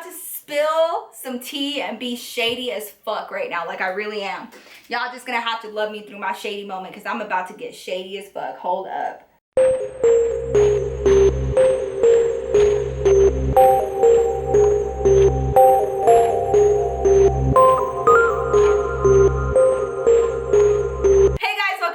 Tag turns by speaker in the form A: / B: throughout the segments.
A: about to spill some tea and be shady as fuck right now. Like, I really am. Y'all just gonna have to love me through my shady moment because I'm about to get shady as fuck. Hold up.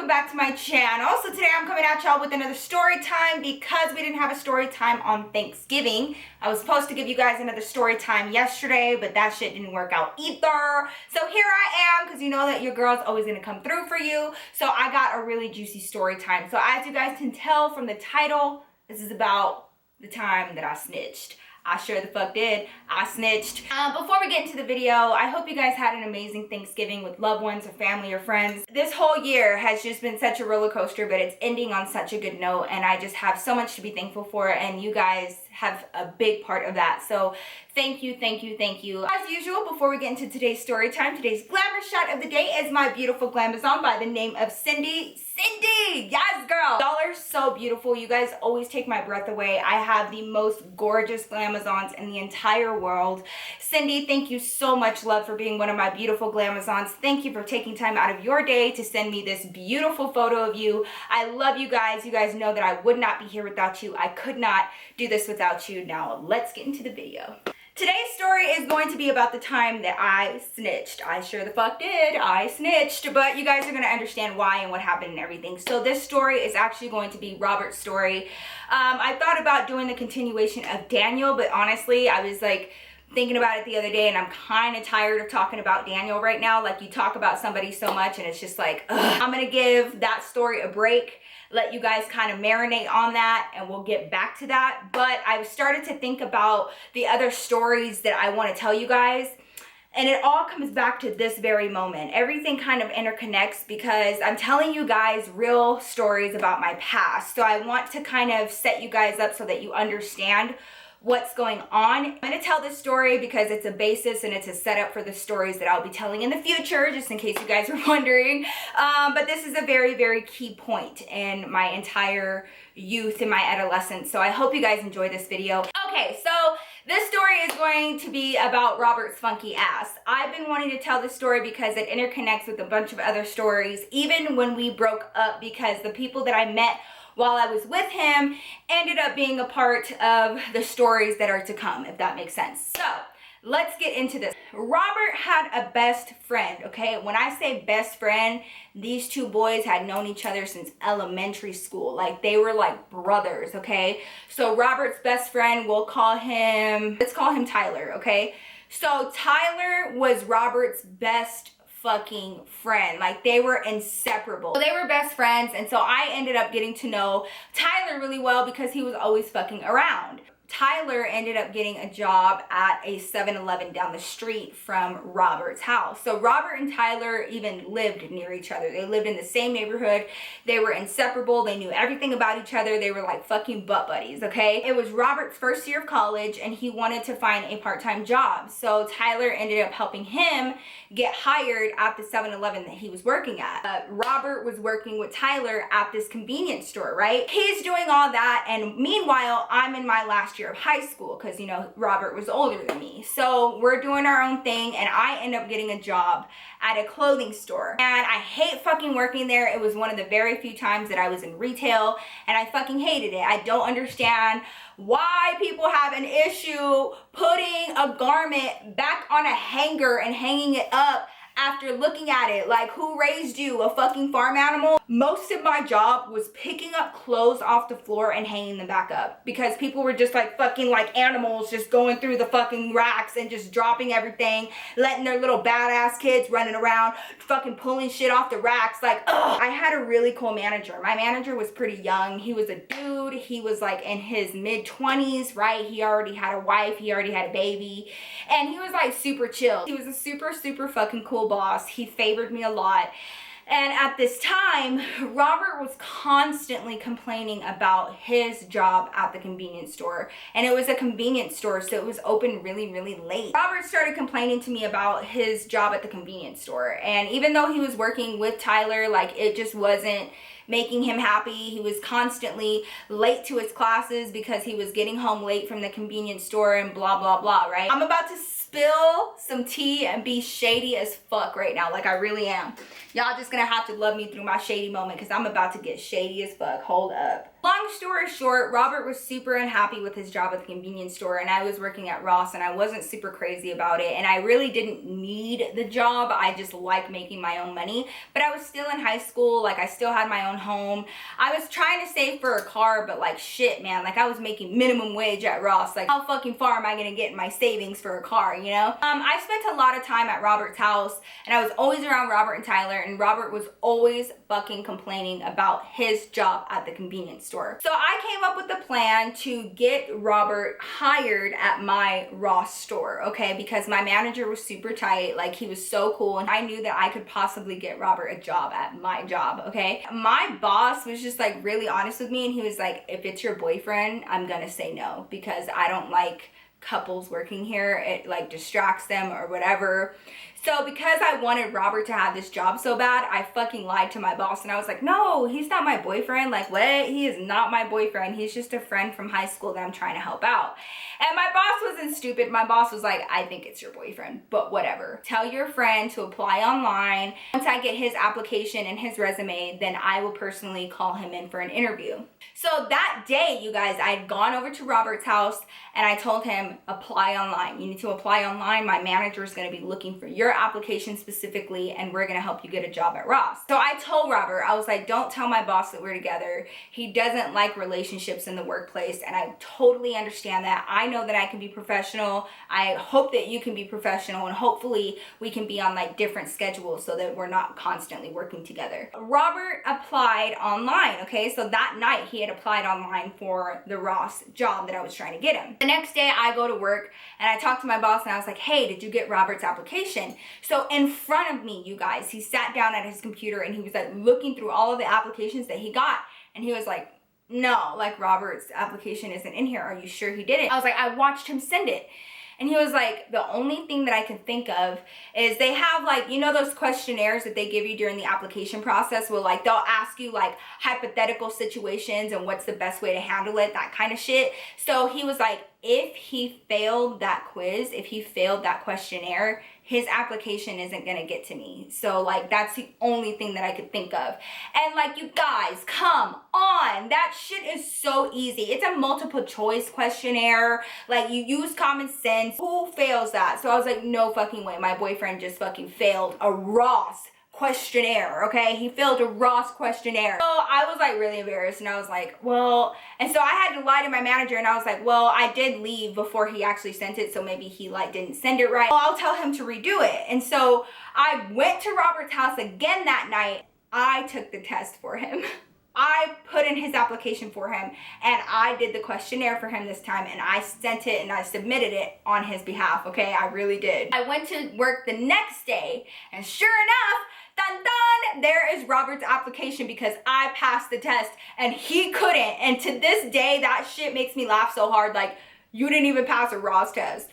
A: Back to my channel. So today I'm coming at y'all with another story time because we didn't have a story time on Thanksgiving. I was supposed to give you guys another story time yesterday, but that shit didn't work out either. So here I am, because you know that your girl's always gonna come through for you. So I got a really juicy story time. So as you guys can tell from the title, this is about the time that I snitched. I sure the fuck did. I snitched. Before we get into the video, I hope you guys had an amazing Thanksgiving with loved ones or family or friends. This whole year has just been such a roller coaster, but it's ending on such a good note, and I just have so much to be thankful for, and you guys have a big part of that. So thank you, thank you, thank you. As usual, before we get into today's story time, today's glamour shot of the day is my beautiful glamazon by the name of Cindy. Cindy! Yes, girl! Y'all are so beautiful. You guys always take my breath away. I have the most gorgeous glamazons in the entire world. Cindy, thank you so much, love, for being one of my beautiful glamazons. Thank you for taking time out of your day to send me this beautiful photo of you. I love you guys. You guys know that I would not be here without you. I could not do this without you. Now let's get into the video. Today's story is going to be about the time that I snitched. I sure the fuck did. I snitched, but you guys are going to understand why and what happened and everything. So this story is actually going to be Robert's story. I thought about doing the continuation of Daniel, but honestly, I was like thinking about it the other day, and I'm kind of tired of talking about Daniel right now. Like, you talk about somebody so much and it's just like, ugh. I'm gonna give that story a break, let you guys kind of marinate on that, and we'll get back to that. But I started to think about the other stories that I want to tell you guys, and it all comes back to this very moment. Everything kind of interconnects because I'm telling you guys real stories about my past. So I want to kind of set you guys up so that you understand what's going on. I'm going to tell this story because it's a basis and it's a setup for the stories that I'll be telling in the future, just in case you guys were wondering. But this is a very, very key point in my entire youth and my adolescence. So I hope you guys enjoy this video. Okay, so this story is going to be about Robert's funky ass. I've been wanting to tell this story because it interconnects with a bunch of other stories, even when we broke up, because the people that I met while I was with him ended up being a part of the stories that are to come, if that makes sense. So let's get into this. Robert had a best friend, okay? When I say best friend, these two boys had known each other since elementary school. Like, they were like brothers, okay? So Robert's best friend, let's call him Tyler, okay? So Tyler was Robert's best fucking friend. Like, they were inseparable. So they were best friends, and so I ended up getting to know Tyler really well because he was always fucking around. Tyler ended up getting a job at a 7-Eleven down the street from Robert's house. So Robert and Tyler even lived near each other. They lived in the same neighborhood. They were inseparable. They knew everything about each other. They were like fucking butt buddies, okay? It was Robert's first year of college, and he wanted to find a part-time job. So Tyler ended up helping him get hired at the 7-Eleven that he was working at. Robert was working with Tyler at this convenience store, right? He's doing all that, and meanwhile, I'm in my last year of high school because, you know, Robert was older than me. So we're doing our own thing, and I end up getting a job at a clothing store. And I hate fucking working there. It was one of the very few times that I was in retail, and I fucking hated it. I don't understand why people have an issue putting a garment back on a hanger and hanging it up after looking at it. Like, who raised you, a fucking farm animal? Most of my job was picking up clothes off the floor and hanging them back up because people were just like fucking like animals, just going through the fucking racks and just dropping everything, letting their little badass kids running around fucking pulling shit off the racks. Like, ugh. I had a really cool manager. My manager was pretty young. He was a dude. He was like in his mid-20s, right? He already had a wife. He already had a baby, and he was like super chill. He was a super, super fucking cool boss. He favored me a lot. And at this time, Robert was constantly complaining about his job at the convenience store. And it was a convenience store, so it was open really, really late. Robert started complaining to me about his job at the convenience store. And even though he was working with Tyler, like, it just wasn't making him happy. He was constantly late to his classes because he was getting home late from the convenience store and blah, blah, blah, right? I'm about to spill some tea and be shady as fuck right now. Like, I really am. Y'all just gonna have to love me through my shady moment because I'm about to get shady as fuck. Hold up. Long story short, Robert was super unhappy with his job at the convenience store, and I was working at Ross, and I wasn't super crazy about it, and I really didn't need the job. I just like making my own money, but I was still in high school. Like, I still had my own home. I was trying to save for a car, but like, shit, man, like, I was making minimum wage at Ross. Like, how fucking far am I gonna get in my savings for a car, you know? I spent a lot of time at Robert's house, and I was always around Robert and Tyler, and Robert was always fucking complaining about his job at the convenience store. So I came up with a plan to get Robert hired at my Ross store, okay? Because my manager was super tight, like, he was so cool, and I knew that I could possibly get Robert a job at my job, okay? My boss was just like really honest with me, and he was like, if it's your boyfriend, I'm gonna say no, because I don't like couples working here. It like distracts them or whatever. So because I wanted Robert to have this job so bad, I fucking lied to my boss, and I was like, no, he's not my boyfriend. Like, what? He is not my boyfriend. He's just a friend from high school that I'm trying to help out. And my boss wasn't stupid. My boss was like, I think it's your boyfriend, but whatever. Tell your friend to apply online. Once I get his application and his resume, then I will personally call him in for an interview. So that day, you guys, I had gone over to Robert's house, and I told him, apply online. You need to apply online. My manager is going to be looking for your application specifically, and we're going to help you get a job at Ross. So I told Robert, I was like, don't tell my boss that we're together. He doesn't like relationships in the workplace, and I totally understand that. I know that I can be professional. I hope that you can be professional, and hopefully we can be on like different schedules so that we're not constantly working together. Robert applied online, okay? So that night he had applied online for the Ross job that I was trying to get him. The next day I go to work, and I talked to my boss, and I was like, hey, did you get Robert's application? So in front of me, you guys, he sat down at his computer, and he was like looking through all of the applications that he got, and he was like, no, like, Robert's application isn't in here. Are you sure he did it? I was like, I watched him send it. And he was like, the only thing that I can think of is they have, like, you know those questionnaires that they give you during the application process where, like, they'll ask you, like, hypothetical situations and what's the best way to handle it, that kind of shit. So he was like, if he failed that quiz, if he failed that questionnaire, his application isn't gonna get to me. So, like, that's the only thing that I could think of. And, like, you guys, come on. That shit is so easy. It's a multiple choice questionnaire. Like, you use common sense. Who fails that? So I was like, no fucking way. My boyfriend just fucking failed a Ross questionnaire, okay? He failed a Ross questionnaire. So I was like really embarrassed, and I was like, well, and so I had to lie to my manager, and I was like, well, I did leave before he actually sent it, so maybe he like didn't send it right. Well, I'll tell him to redo it. And so I went to Robert's house again that night. I took the test for him. I put in his application for him, and I did the questionnaire for him this time, and I sent it and I submitted it on his behalf, okay? I really did. I went to work the next day, and sure enough, dun dun, there is Robert's application because I passed the test and he couldn't. And to this day, that shit makes me laugh so hard. Like, you didn't even pass a Ross test.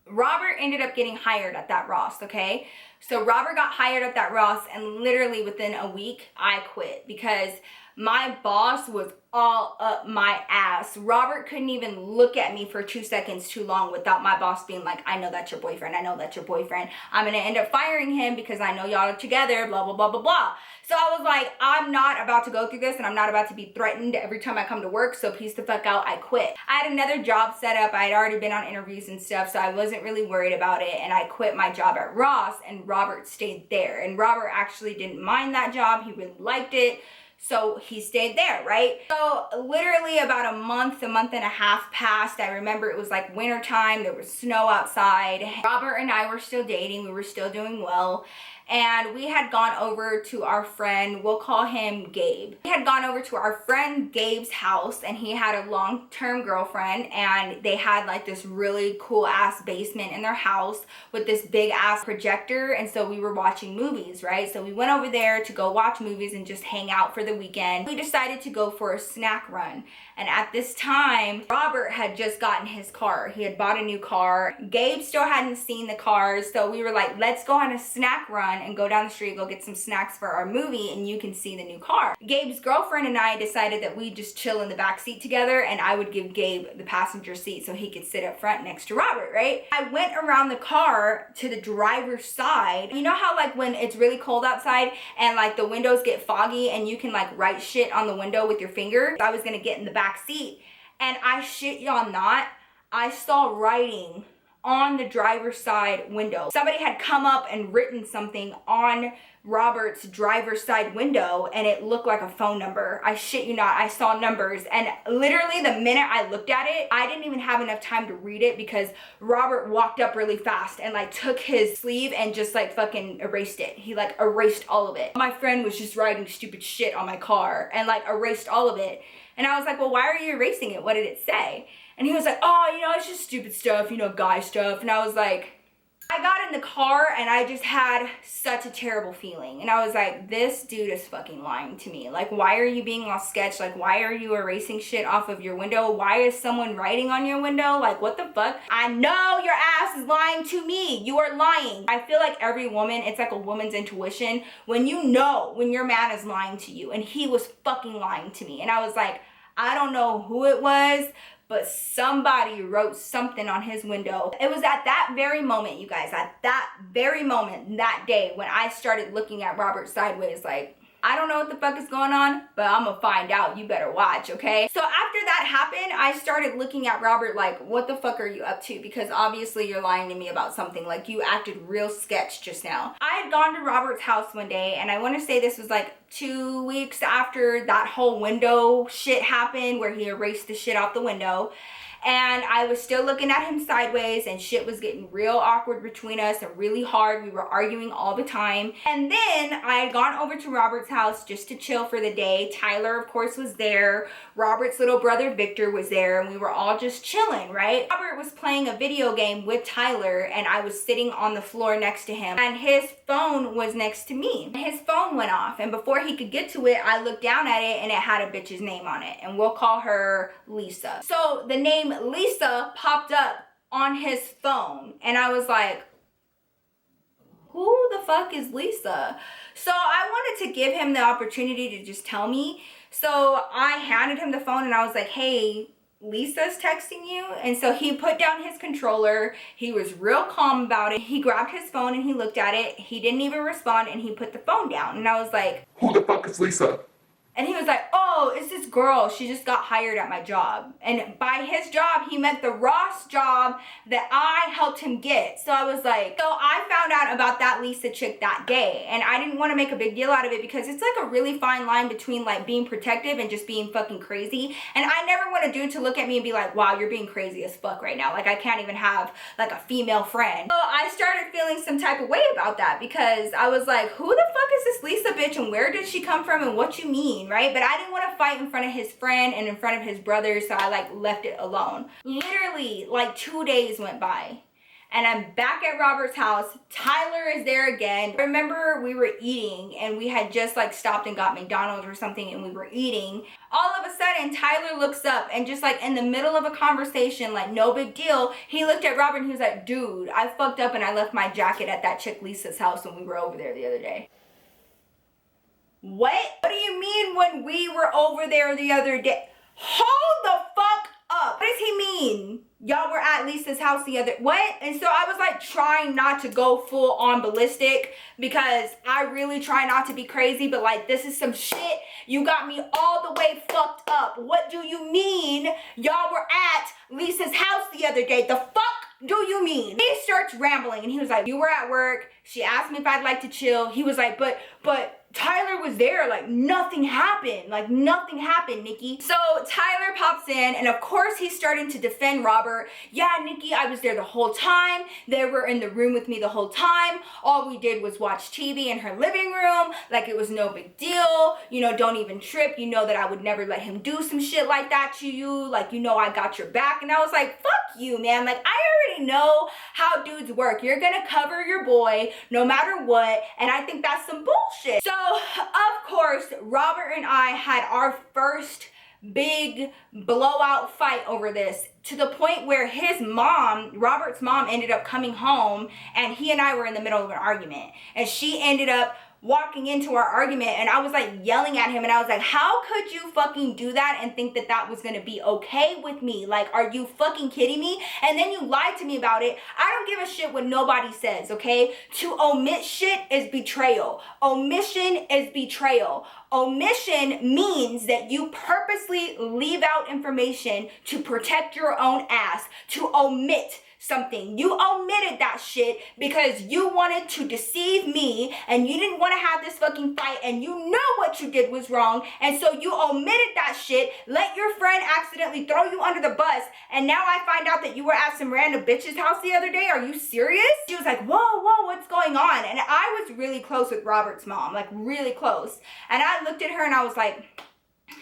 A: Robert ended up getting hired at that Ross, okay? So Robert got hired at that Ross, and literally within a week, I quit because my boss was all up my ass. Robert couldn't even look at me for 2 seconds too long without my boss being like, I know that's your boyfriend. I know that's your boyfriend. I'm gonna end up firing him because I know y'all are together, blah, blah, blah, blah, blah. So I was like, I'm not about to go through this, and I'm not about to be threatened every time I come to work, so peace the fuck out. I quit. I had another job set up. I had already been on interviews and stuff, so I wasn't really worried about it, and I quit my job at Ross, and Robert stayed there. And Robert actually didn't mind that job. He really liked it. So he stayed there, right? So literally about a month and a half passed. I remember it was like winter time. There was snow outside. Robert and I were still dating. We were still doing well. And we had gone over to our friend, we'll call him Gabe. We had gone over to our friend Gabe's house, and he had a long-term girlfriend, and they had like this really cool ass basement in their house with this big ass projector. And so we were watching movies, right? So we went over there to go watch movies and just hang out for the weekend. We decided to go for a snack run. And at this time, Robert had just gotten his car. He had bought a new car. Gabe still hadn't seen the cars. So we were like, let's go on a snack run and go down the street, go get some snacks for our movie, and you can see the new car. Gabe's girlfriend and I decided that we'd just chill in the back seat together, and I would give Gabe the passenger seat so he could sit up front next to Robert, right? I went around the car to the driver's side. You know how like when it's really cold outside and like the windows get foggy and you can like write shit on the window with your finger? I was gonna get in the back seat, and I shit y'all not, I saw writing on the driver's side window. Somebody had come up and written something on Robert's driver's side window, and it looked like a phone number. I shit you not, I saw numbers, and literally the minute I looked at it, I didn't even have enough time to read it because Robert walked up really fast and like took his sleeve and just like fucking erased it. He like erased all of it. My friend was just writing stupid shit on my car and like erased all of it. And I was like, well, why are you erasing it? What did it say? And he was like, oh, you know, it's just stupid stuff, you know, guy stuff. And I was like, I got in the car and I just had such a terrible feeling. And I was like, this dude is fucking lying to me. Like, why are you being all sketch? Like, why are you erasing shit off of your window? Why is someone writing on your window? Like, what the fuck? I know your ass is lying to me. You are lying. I feel like every woman, it's like a woman's intuition. When you know when your man is lying to you, and he was fucking lying to me. And I was like, I don't know who it was, but somebody wrote something on his window. It was at that very moment, you guys, at that very moment, that day, when I started looking at Robert sideways like, I don't know what the fuck is going on, but I'm gonna find out. You better watch, okay? So after that happened, I started looking at Robert like, what the fuck are you up to? Because obviously you're lying to me about something. Like, you acted real sketch just now. I had gone to Robert's house one day, and I want to say this was like 2 weeks after that whole window shit happened where he erased the shit out the window. And I was still looking at him sideways, and shit was getting real awkward between us and really hard. We were arguing all the time. And then I had gone over to Robert's house just to chill for the day. Tyler, of course, was there. Robert's little brother, Victor, was there, and we were all just chilling, right? Robert was playing a video game with Tyler, and I was sitting on the floor next to him, and his phone was next to me. His phone went off, and before he could get to it, I looked down at it, and it had a bitch's name on it, and we'll call her Lisa. So the name Lisa popped up on his phone, and I was like, who the fuck is Lisa? So I wanted to give him the opportunity to just tell me. So I handed him the phone and I was like, hey, Lisa's texting you. And so he put down his controller. He was real calm about it. He grabbed his phone and he looked at it. He didn't even respond, and he put the phone down. And I was like,
B: who the fuck is Lisa?
A: And he was like, oh, it's this girl. She just got hired at my job. And by his job, he meant the Ross job that I helped him get. So I was like, so I found out about that Lisa chick that day. And I didn't want to make a big deal out of it because it's like a really fine line between like being protective and just being fucking crazy. And I never want a dude to look at me and be like, wow, you're being crazy as fuck right now. Like, I can't even have like a female friend. So I started feeling some type of way about that because I was like, who the fuck is this Lisa bitch, and where did she come from, and what you mean? Right? But I didn't want to fight in front of his friend and in front of his brother, so I like left it alone. Literally like 2 days went by and I'm back at Robert's house. Tyler is there again. I remember we were eating and we had just like stopped and got McDonald's or something, and we were eating. All of a sudden Tyler looks up and just like in the middle of a conversation, like no big deal, he looked at Robert and he was like, dude, I fucked up and I left my jacket at that chick Lisa's house when we were over there the other day. What? What do you mean when we were over there the other day? Hold the fuck up. What does he mean? Y'all were at Lisa's house the other, what? And so I was like trying not to go full on ballistic because I really try not to be crazy, but like this is some shit. You got me all the way fucked up. What do you mean y'all were at Lisa's house the other day? The fuck do you mean? He starts rambling and he was like, you were at work. She asked me if I'd like to chill. He was like, but Tyler was there, like nothing happened. Like nothing happened, Nikki. So Tyler pops in and of course he's starting to defend Robert. Yeah, Nikki, I was there the whole time. They were in the room with me the whole time. All we did was watch TV in her living room. Like it was no big deal. You know, don't even trip. You know that I would never let him do some shit like that to you. Like, you know, I got your back. And I was like, fuck you, man. Like I already know how dudes work. You're gonna cover your boy no matter what. And I think that's some bullshit. So of course, Robert and I had our first big blowout fight over this, to the point where his mom, Robert's mom, ended up coming home, and he and I were in the middle of an argument, and she ended up walking into our argument, and I was like yelling at him, and I was like, how could you fucking do that and think that that was gonna be okay with me? Like, are you fucking kidding me? And then you lied to me about it. I don't give a shit what nobody says, okay? To omit shit is betrayal. Omission is betrayal. Omission means that you purposely leave out information to protect your own ass, to omit something. You omitted that shit because you wanted to deceive me, and you didn't want to have this fucking fight, and you know what you did was wrong, and so you omitted that shit, let your friend accidentally throw you under the bus, and now I find out that you were at some random bitch's house the other day. Are you serious? She was like, whoa, what's going on? And I was really close with Robert's mom, like really close, and I looked at her and I was like,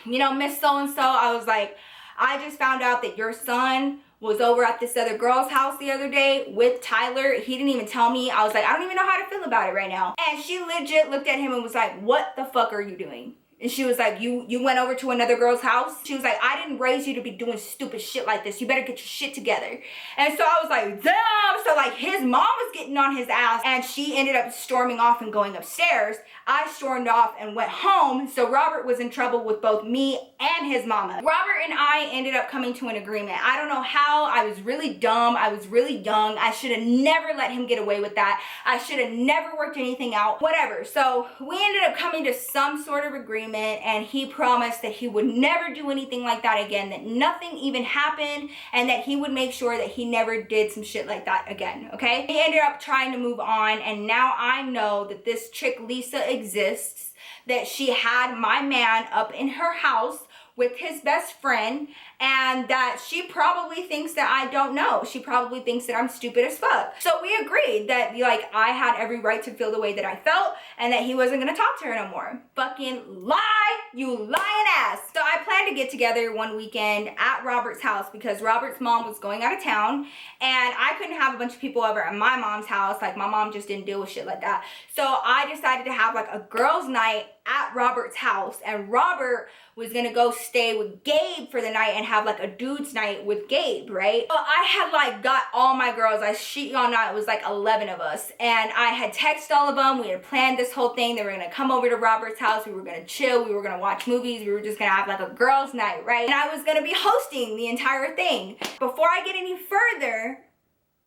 A: you know, Miss So-and-so, I was like, I just found out that your son was over at this other girl's house the other day with Tyler. He didn't even tell me. I was like, I don't even know how to feel about it right now. And she legit looked at him and was like, what the fuck are you doing? And she was like, you went over to another girl's house? She was like, I didn't raise you to be doing stupid shit like this. You better get your shit together. And so I was like, damn. So like his mom was getting on his ass, and she ended up storming off and going upstairs. I stormed off and went home. So Robert was in trouble with both me and his mama. Robert and I ended up coming to an agreement. I don't know how. I was really dumb. I was really young. I should have never let him get away with that. I should have never worked anything out. Whatever. So we ended up coming to some sort of agreement, and he promised that he would never do anything like that again, that nothing even happened, and that he would make sure that he never did some shit like that again, okay? He ended up trying to move on, and now I know that this chick Lisa exists, that she had my man up in her house with his best friend, and that she probably thinks that I don't know. She probably thinks that I'm stupid as fuck. So we agreed that like I had every right to feel the way that I felt, and that he wasn't gonna talk to her no more. Fucking lie, you lying ass. So I planned to get together one weekend at Robert's house because Robert's mom was going out of town, and I couldn't have a bunch of people over at my mom's house. Like my mom just didn't deal with shit like that. So I decided to have like a girls' night at Robert's house, and Robert was gonna go stay with Gabe for the night and have like a dude's night with Gabe, right? So I had like got all my girls. I shit y'all not, it was like 11 of us, and I had texted all of them. We had planned this whole thing. They were gonna come over to Robert's house. We were gonna chill. We were gonna watch movies. We were just gonna have like a girls' night, right? And I was gonna be hosting the entire thing. Before I get any further,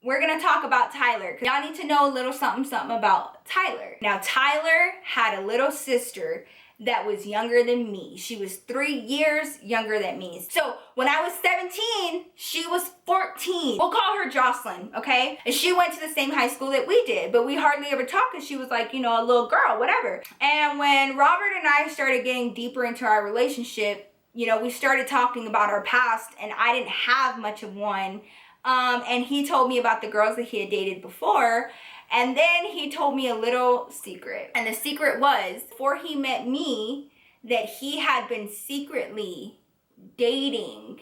A: we're gonna talk about Tyler. Y'all need to know a little something about Tyler. Now, Tyler had a little sister that was younger than me. She was 3 years younger than me. So when I was 17, she was 14. We'll call her Jocelyn, okay? And she went to the same high school that we did, but we hardly ever talked because she was like, you know, a little girl, whatever. And when Robert and I started getting deeper into our relationship, you know, we started talking about our past, and I didn't have much of one. And he told me about the girls that he had dated before. And then he told me a little secret. And the secret was, before he met me, that he had been secretly dating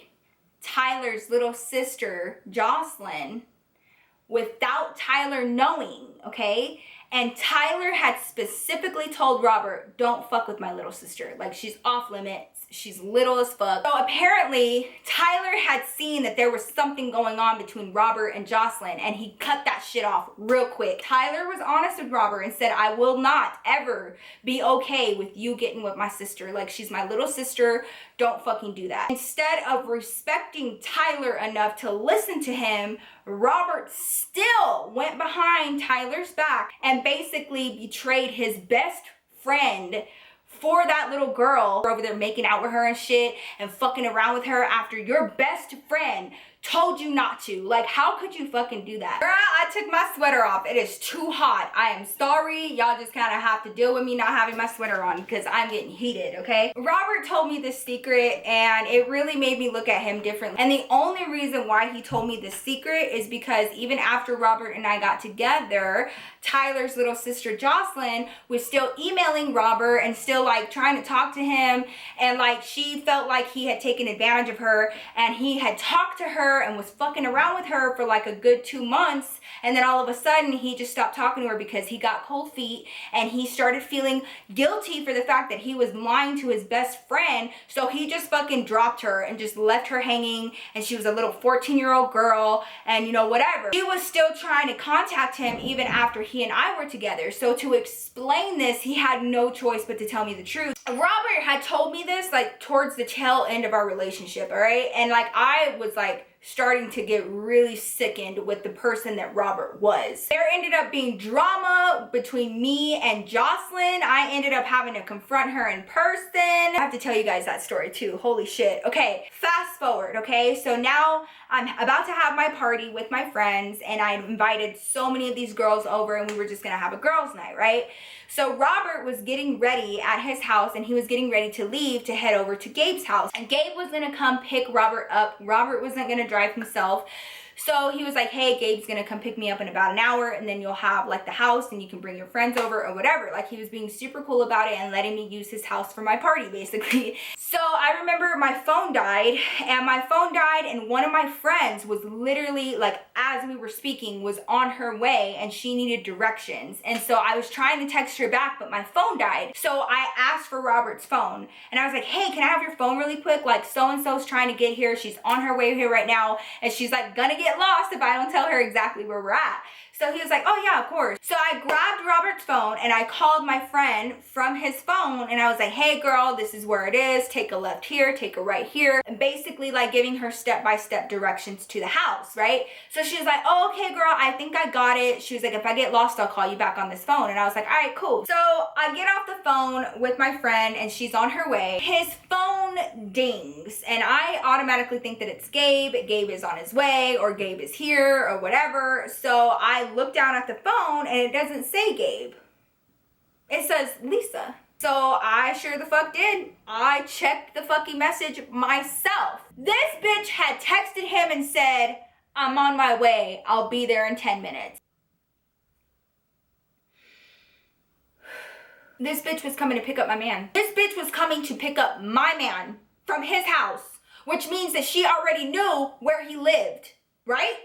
A: Tyler's little sister, Jocelyn, without Tyler knowing, okay? And Tyler had specifically told Robert, don't fuck with my little sister. Like, she's off limits. She's little as fuck. So apparently, Tyler had seen that there was something going on between Robert and Jocelyn, and he cut that shit off real quick. Tyler was honest with Robert and said, I will not ever be okay with you getting with my sister. Like, she's my little sister. Don't fucking do that. Instead of respecting Tyler enough to listen to him, Robert still went behind Tyler's back and basically betrayed his best friend for that little girl over there making out with her and shit and fucking around with her after your best friend told you not to. Like, how could you fucking do that? Girl, I took my sweater off. It is too hot. I am sorry. Y'all just kind of have to deal with me not having my sweater on because I'm getting heated, okay? Robert told me this secret, and it really made me look at him differently. And the only reason why he told me this secret is because even after Robert and I got together, Tyler's little sister Jocelyn was still emailing Robert and still like trying to talk to him, and like she felt like he had taken advantage of her, and he had talked to her her and was fucking around with her for like a good 2 months. And then all of a sudden he just stopped talking to her because he got cold feet and he started feeling guilty for the fact that he was lying to his best friend. So he just fucking dropped her and just left her hanging, and she was a little 14-year-old girl, and you know, whatever. He was still trying to contact him even after he and I were together. So to explain this, he had no choice but to tell me the truth. Robert had told me this like towards the tail end of our relationship, all right? And like I was like starting to get really sickened with the person that Robert was. There ended up being drama between me and Jocelyn. I ended up having to confront her in person. I have to tell you guys that story too. Holy shit. Okay, fast forward, okay? So now I'm about to have my party with my friends, and I invited so many of these girls over, and we were just gonna have a girls' night, right? So Robert was getting ready at his house, and he was getting ready to leave to head over to Gabe's house. And Gabe was gonna come pick Robert up. Robert wasn't gonna drive himself. So he was like, hey, Gabe's gonna come pick me up in about an hour, and then you'll have like the house and you can bring your friends over or whatever. Like, he was being super cool about it and letting me use his house for my party, basically. So I remember my phone died, and one of my friends was literally like, as we were speaking, was on her way and she needed directions. And so I was trying to text her back, but my phone died. So I asked for Robert's phone, and I was like, hey, can I have your phone really quick? Like, so-and-so's trying to get here. She's on her way here right now, and she's like gonna get lost if I don't tell her exactly where we're at. So he was like, oh yeah, of course. So I grabbed Robert's phone and I called my friend from his phone, and I was like, hey girl, this is where it is. Take a left here, take a right here. And basically like giving her step-by-step directions to the house, right? So she was like, oh, okay girl, I think I got it. She was like, if I get lost, I'll call you back on this phone. And I was like, all right, cool. So I get off the phone with my friend and she's on her way. His phone dings and I automatically think that it's Gabe. Gabe is on his way, or Gabe is here, or whatever. So I look down at the phone and it doesn't say Gabe. It says Lisa. So I sure the fuck did. I checked the fucking message myself. This bitch had texted him and said, I'm on my way. I'll be there in 10 minutes. This bitch was coming to pick up my man. This bitch was coming to pick up my man from his house, which means that she already knew where he lived, right?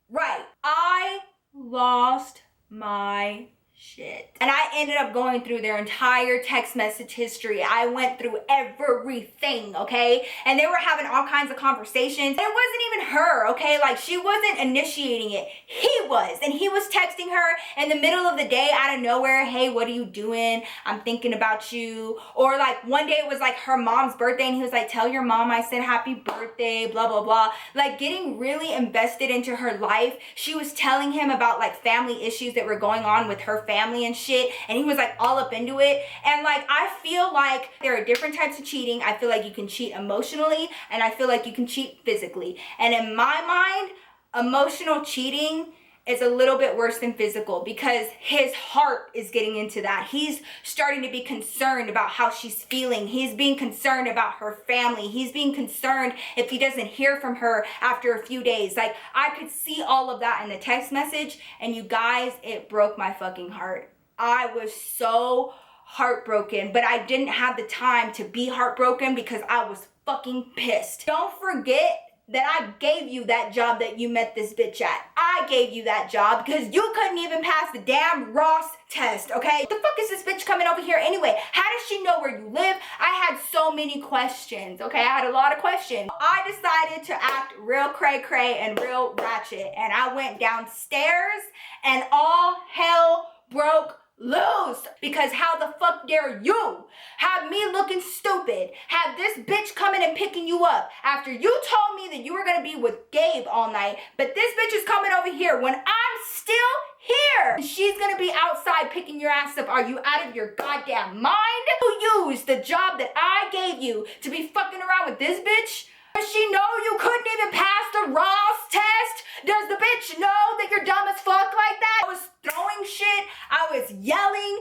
A: Right. I lost my shit. And I ended up going through their entire text message history. I went through everything, okay? And they were having all kinds of conversations. And it wasn't even her, okay? Like, she wasn't initiating it. He was. And he was texting her in the middle of the day out of nowhere. Hey, what are you doing? I'm thinking about you. Or like one day it was like her mom's birthday and he was like, tell your mom I said happy birthday, blah, blah, blah. Like, getting really invested into her life. She was telling him about like family issues that were going on with her family and shit, and he was like all up into it. And like, I feel like there are different types of cheating. I feel like you can cheat emotionally, and I feel like you can cheat physically. And in my mind, emotional cheating is a little bit worse than physical, because his heart is getting into that. He's starting to be concerned about how she's feeling. He's being concerned about her family. He's being concerned if he doesn't hear from her after a few days. Like, I could see all of that in the text message, and you guys, it broke my fucking heart. I was so heartbroken, but I didn't have the time to be heartbroken because I was fucking pissed. Don't forget that I gave you that job that you met this bitch at. I gave you that job because you couldn't even pass the damn Ross test, okay? The fuck is this bitch coming over here anyway? How does she know where you live? I had so many questions, okay? I had a lot of questions. I decided to act real cray-cray and real ratchet, and I went downstairs and all hell broke loose, because how the fuck dare you have me looking stupid, have this bitch coming and picking you up after you told me that you were gonna be with Gabe all night, but this bitch is coming over here when I'm still here. She's gonna be outside picking your ass up. Are you out of your goddamn mind? You used the job that I gave you to be fucking around with this bitch? Does she know you couldn't even pass the Ross test? Does the bitch know that you're dumb as fuck like that? I was throwing shit. I was yelling.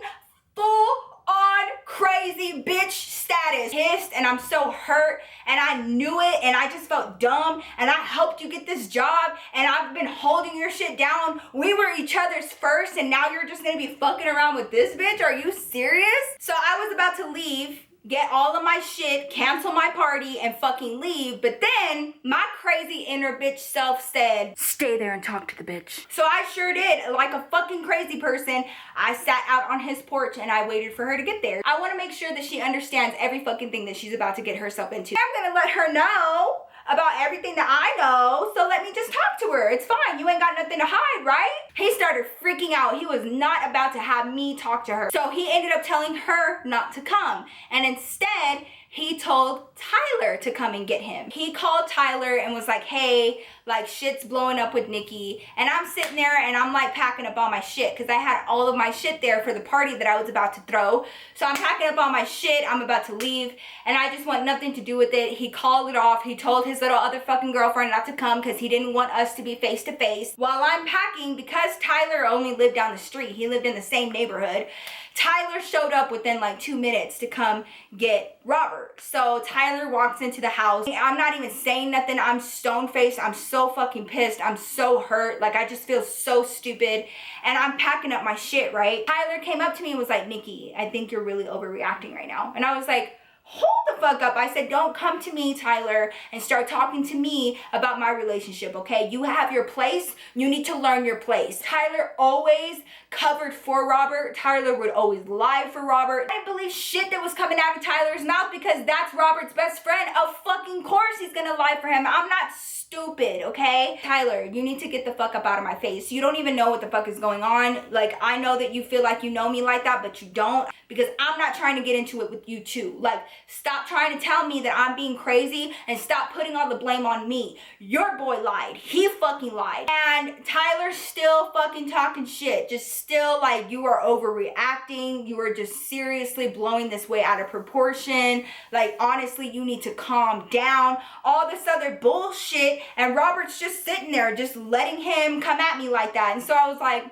A: Full on crazy bitch status. Pissed, and I'm so hurt, and I knew it, and I just felt dumb, and I helped you get this job, and I've been holding your shit down. We were each other's first, and now you're just gonna be fucking around with this bitch? Are you serious? So I was about to leave get all of my shit, cancel my party, and fucking leave. But then my crazy inner bitch self said, stay there and talk to the bitch. So I sure did. Like a fucking crazy person, I sat out on his porch and I waited for her to get there. I want to make sure that she understands every fucking thing that she's about to get herself into. I'm gonna let her know about everything that I know, so let me just talk to her. It's fine. You ain't got nothing to hide, right? He started freaking out. He was not about to have me talk to her. So he ended up telling her not to come. And instead, he told Tyler to come and get him. He called Tyler and was like, hey, like shit's blowing up with Nikki. And I'm sitting there and I'm like packing up all my shit because I had all of my shit there for the party that I was about to throw. So I'm packing up all my shit. I'm about to leave and I just want nothing to do with it. He called it off. He told his little other fucking girlfriend not to come because he didn't want us to be face to face. While I'm packing, because Tyler only lived down the street, he lived in the same neighborhood, Tyler showed up within like 2 minutes to come get Robert. So Tyler walks into the house. I'm not even saying nothing. I'm stone-faced. I'm so fucking pissed. I'm so hurt. Like I just feel so stupid. And I'm packing up my shit, right? Tyler came up to me and was like, Nikki, I think you're really overreacting right now. And I was like, hold the fuck up. I said, don't come to me, Tyler, and start talking to me about my relationship, okay? You have your place. You need to learn your place. Tyler always covered for Robert. Tyler would always lie for Robert. I didn't believe shit that was coming out of Tyler's mouth because that's Robert's best friend. Of fucking course he's gonna lie for him. I'm not stupid, okay? Tyler, you need to get the fuck up out of my face. You don't even know what the fuck is going on. Like, I know that you feel like you know me like that, but you don't, because I'm not trying to get into it with you too. Like, stop trying to tell me that I'm being crazy and stop putting all the blame on me. Your boy lied. He fucking lied. And Tyler's still fucking talking shit. Just still like, you are overreacting. You are just seriously blowing this way out of proportion. Like, honestly, you need to calm down. All this other bullshit. And Robert's just sitting there, just letting him come at me like that. And so I was like,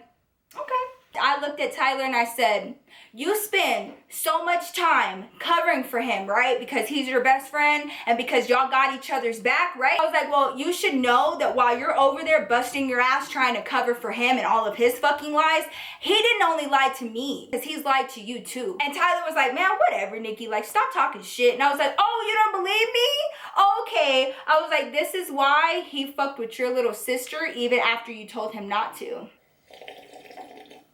A: okay. I looked at Tyler and I said, you spend so much time covering for him, right? Because he's your best friend and because y'all got each other's back, right? I was like, well, you should know that while you're over there busting your ass trying to cover for him and all of his fucking lies, he didn't only lie to me, because he's lied to you too. And Tyler was like, man, whatever, Nikki, like, stop talking shit. And I was like, oh, you don't believe me? Okay. I was like, this is why he fucked with your little sister even after you told him not to.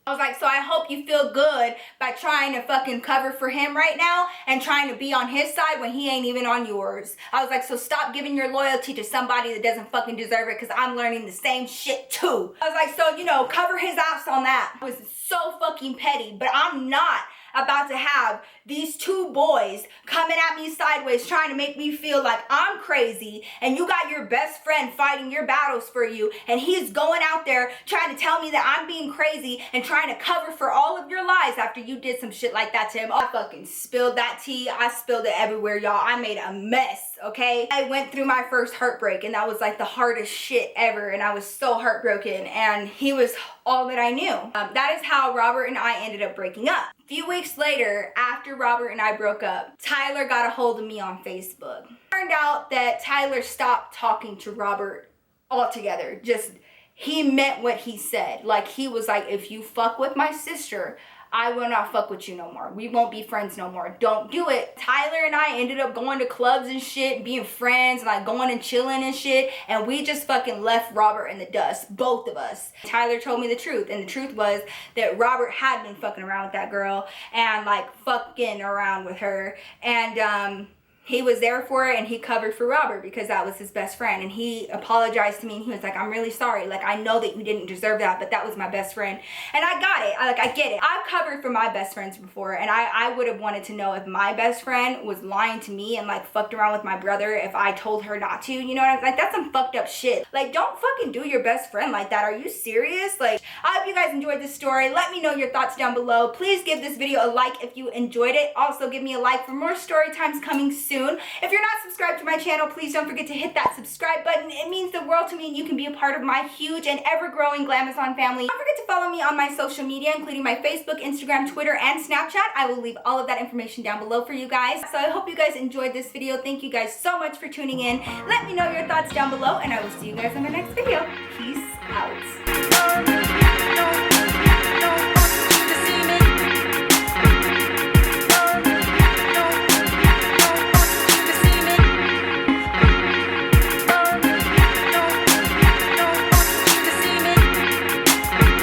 A: I was like, so I hope you feel good by trying to fucking cover for him right now and trying to be on his side when he ain't even on yours. I was like, so stop giving your loyalty to somebody that doesn't fucking deserve it, because I'm learning the same shit too. I was like, so, you know, cover his ass on that. I was so fucking petty, but I'm not about to have these two boys coming at me sideways trying to make me feel like I'm crazy, and you got your best friend fighting your battles for you, and he's going out there trying to tell me that I'm being crazy and trying to cover for all of your lies after you did some shit like that to him. I fucking spilled that tea. I spilled it everywhere, y'all. I made a mess, okay? I went through my first heartbreak, and that was like the hardest shit ever, and I was so heartbroken, and he was all that I knew. That is how Robert and I ended up breaking up. A few weeks later, after Robert and I broke up, Tyler got a hold of me on Facebook. Turned out that Tyler stopped talking to Robert altogether. Just, he meant what he said. Like, he was like, if you fuck with my sister, I will not fuck with you no more. We won't be friends no more. Don't do it. Tyler and I ended up going to clubs and shit, being friends, and like going and chilling and shit. And we just fucking left Robert in the dust, both of us. Tyler told me the truth. And the truth was that Robert had been fucking around with that girl and like fucking around with her. And, he was there for it, and he covered for Robert because that was his best friend. And he apologized to me, and he was like, I'm really sorry. Like, I know that you didn't deserve that, but that was my best friend. And I got it. I get it. I've covered for my best friends before, and I would have wanted to know if my best friend was lying to me and like fucked around with my brother if I told her not to. You know what I mean? Like, that's some fucked up shit. Like, don't fucking do your best friend like that. Are you serious? Like, I hope you guys enjoyed this story. Let me know your thoughts down below. Please give this video a like if you enjoyed it. Also, give me a like for more story times coming soon. If you're not subscribed to my channel, please don't forget to hit that subscribe button. It means the world to me, and you can be a part of my huge and ever-growing Glamazon family. Don't forget to follow me on my social media, including my Facebook, Instagram, Twitter, and Snapchat. I will leave all of that information down below for you guys. So I hope you guys enjoyed this video. Thank you guys so much for tuning in. Let me know your thoughts down below, and I will see you guys in my next video. Peace out.